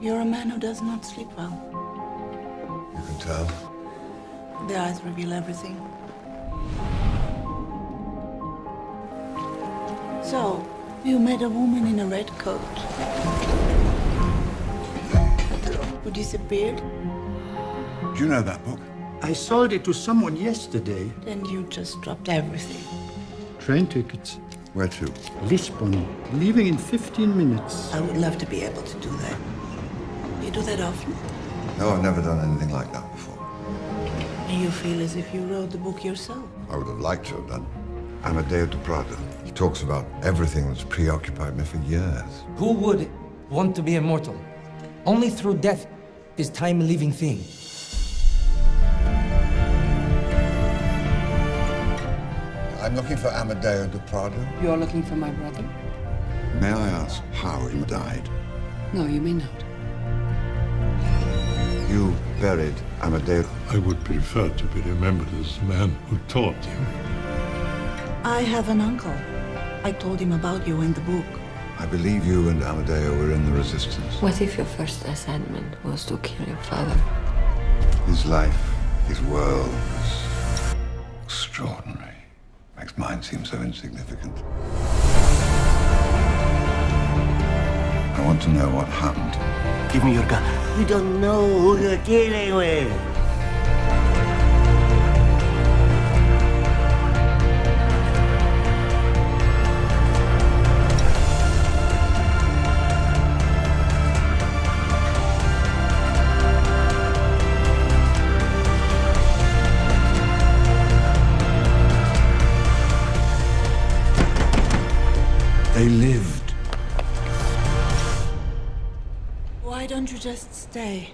You're a man who does not sleep well. You can tell. The eyes reveal everything. So, you met a woman in a red coat who disappeared? Do you know that book? I sold it to someone yesterday. Then you just dropped everything. Train tickets. Where to? Lisbon. Leaving in 15 minutes. I would love to be able to do that. You do that often? No, I've never done anything like that before. And you feel as if you wrote the book yourself? I would have liked to have done. Amadeo de Prado. He talks about everything that's preoccupied me for years. Who would want to be immortal? Only through death is time a living thing. I'm looking for Amadeo de Prado. You're looking for my brother? May I ask how he died? No, you may not. You buried Amadeo. I would prefer to be remembered as the man who taught you. I have an uncle. I told him about you in the book. I believe you and Amadeo were in the resistance. What if your first assignment was to kill your father? His life, his world was extraordinary. Makes mine seem so insignificant. I want to know what happened. Give me your gun. You don't know who you're dealing with. They lived. Why don't you just stay?